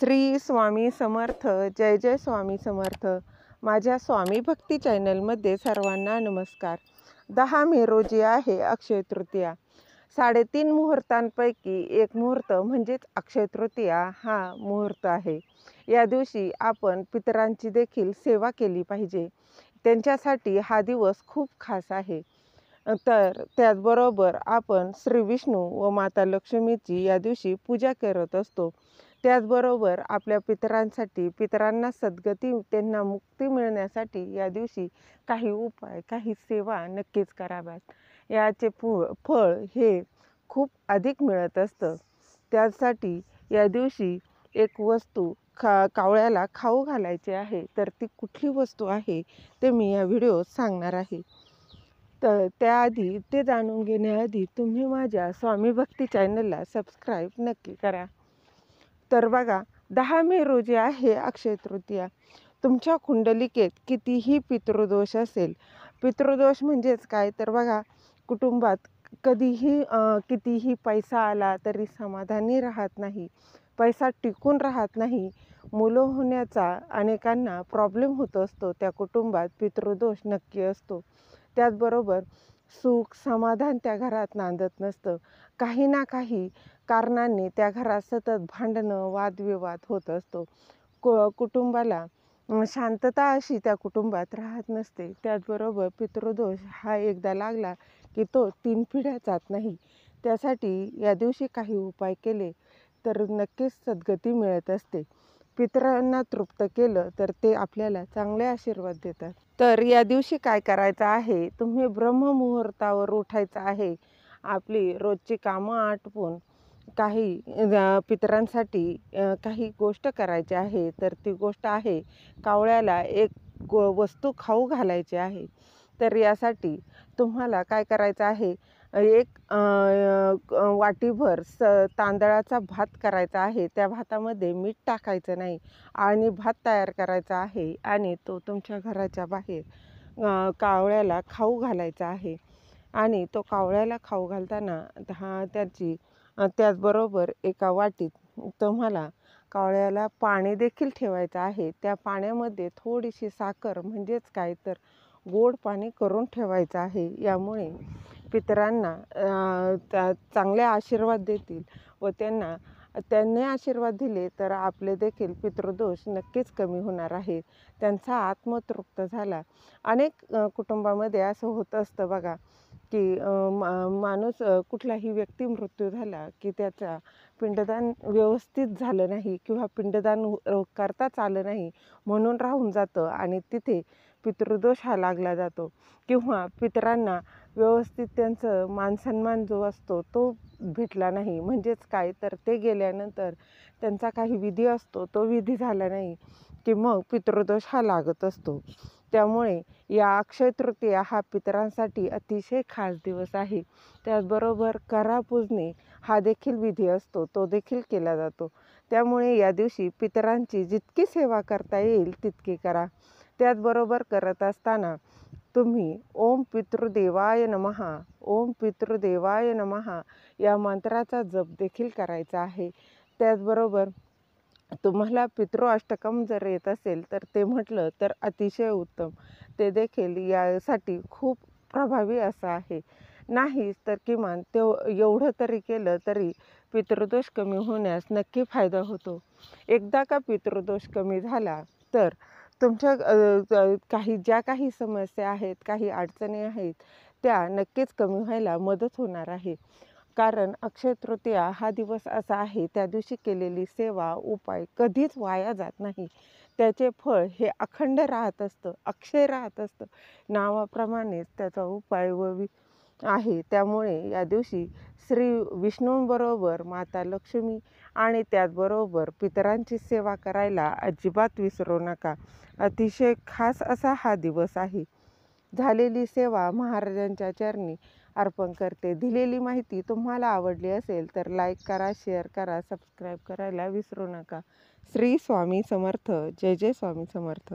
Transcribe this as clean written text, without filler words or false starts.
श्री स्वामी समर्थ. जय जय स्वामी समर्थ. माझ्या स्वामी भक्ती चॅनलमध्ये सर्वांना नमस्कार. 10 मे रोजी आहे अक्षय तृतीया. 3.5 मुहूर्तांपैकी एक मुहूर्त म्हणजेच अक्षय तृतीया हा मुहूर्त आहे. या दिवशी आपण पितरांची देखील सेवा केली पाहिजे. त्यांच्यासाठी हा दिवस खूप खास आहे. तर त्याचबरोबर आपण श्री विष्णू व माता लक्ष्मीची या दिवशी पूजा करत असतो. त्याचबरोबर आपल्या पितरांसाठी, पितरांना सद्गती, त्यांना मुक्ती मिळण्यासाठी या दिवशी काही उपाय, काही सेवा नक्कीच कराव्यात. याचे फळ हे खूप अधिक मिळत असतं. त्यासाठी या दिवशी एक वस्तू कावळ्याला खाऊ घालायची आहे. तर ती कुठली वस्तू आहे ते मी या व्हिडिओत सांगणार आहे. तर त्याआधी ते जाणून घेण्याआधी तुम्ही माझ्या स्वामी भक्ती चॅनलला सबस्क्राईब नक्की करा. तर बघा, 10 मे रोजी आहे अक्षय तृतीया. तुमच्या कुंडलिकेत कितीही पितृदोष असेल, पितृदोष म्हणजेच काय तर बघा, कुटुंबात कधीही कितीही पैसा आला तरी समाधानी राहत नाही, पैसा टिकून राहत नाही, मुलं होण्याचा अनेकांना प्रॉब्लेम होत असतो. त्या कुटुंबात पितृदोष नक्की असतो. त्याचबरोबर सुख समाधान त्या घरात नांदत नसतं. काही ना काही कारणांनी त्या घरात सतत भांडणं, वादविवाद होत असतो. कुटुंबाला शांतता अशी त्या कुटुंबात राहत नसते. त्याचबरोबर पितृदोष हा एकदा लागला की तो 3 पिढ्या जात नाही. त्यासाठी या दिवशी काही उपाय केले तर नक्कीच सद्गती मिळत असते. पितरांना तृप्त केलं तर ते आपल्याला चांगले आशीर्वाद देतात. तर या दिवशी काय करायचं आहे, तुम्ही ब्रह्ममुहूर्तावर उठायचं आहे. आपली रोजची कामं आटपून काही पितरांसाठी काही गोष्ट करायची आहे. तर ती गोष्ट आहे, कावळ्याला एक वस्तू खाऊ घालायची आहे. तर यासाठी तुम्हाला काय करायचं आहे, एक वाटीभर तांदळाचा भात करायचा आहे. त्या भातामध्ये मीठ टाकायचं नाही आणि भात तयार करायचा आहे आणि तो तुमच्या घराच्या बाहेर कावळ्याला खाऊ घालायचा आहे. आणि तो कावळ्याला खाऊ घालताना त्याचबरोबर एका वाटीत तुम्हाला कावळ्याला पाणी देखील ठेवायचं आहे. त्या पाण्यामध्ये थोडीशी साखर म्हणजेच काय तर गोड पाणी करून ठेवायचं आहे. यामुळे पितरांना चांगले आशीर्वाद देतील व त्यांनी आशीर्वाद दिले तर आपले देखील पितृदोष नक्कीच कमी होणार आहे. त्यांचा आत्मतृप्त झाला. अनेक कुटुंबामध्ये असं होत असतं बघा, की माणूस कुठलाही व्यक्ती मृत्यू झाला की त्याचा पिंडदान व्यवस्थित झालं नाही किंवा पिंडदान करताच आलं नाही म्हणून राहून जातं आणि तिथे पितृदोष हा लागला जातो. किंवा पितरांना व्यवस्थित त्यांचं मानसन्मान जो असतो तो भेटला नाही. म्हणजेच काय तर ते गेल्यानंतर त्यांचा काही विधी असतो, तो विधी झाला नाही की मग पितृदोष हा लागत असतो. त्यामुळे या अक्षय तृतीया हा पितरांसाठी अतिशय खास दिवस आहे. त्याचबरोबर करापूजने हा देखील विधी असतो, तो देखील केला जातो. त्यामुळे या दिवशी पितरांची जितकी सेवा करता येईल तितकी करा. त्याचबरोबर करत असताना तुम्ही ओम पितृदेवाय नमः, ओम पितृदेवाय नमः या मंत्राचा जप देखील करायचा आहे. त्याचबरोबर तुम्हाला पितृअष्टकम जर येत असेल तर ते म्हटलं तर अतिशय उत्तम. ते देखील यासाठी खूप प्रभावी असं आहे. नाहीच तर किमान ते एवढं तरी केलं तरी पितृदोष कमी होण्यास नक्की फायदा होतो. एकदा का पितृदोष कमी झाला तर तुमच्या ज्या काही समस्या आहेत, काही अडचणी आहेत, त्या नक्कीच कमी व्हायला मदत होणार आहे. कारण अक्षय तृतीया हा दिवस असा आहे, त्या दिवशी केलेली सेवा, उपाय कधीच वाया जात नाही. त्याचे फळ हे अखंड राहत असतं, अक्षय राहत असतं. नावाप्रमाणेच त्याचा उपाय आहे. त्यामुळे या दिवशी श्री विष्णूंबरोबर माता लक्ष्मी आणि त्याचबरोबर पितरांची सेवा करायला अजिबात विसरू नका. अतिशय खास असा हा दिवस आहे. झालेली सेवा महाराजांच्या चरणी अर्पण करते. दिलेली माहिती तुम्हाला आवडली असेल तर लाईक करा, शेअर करा, सबस्क्राईब करायला विसरू नका. श्री स्वामी समर्थ. जय जय स्वामी समर्थ.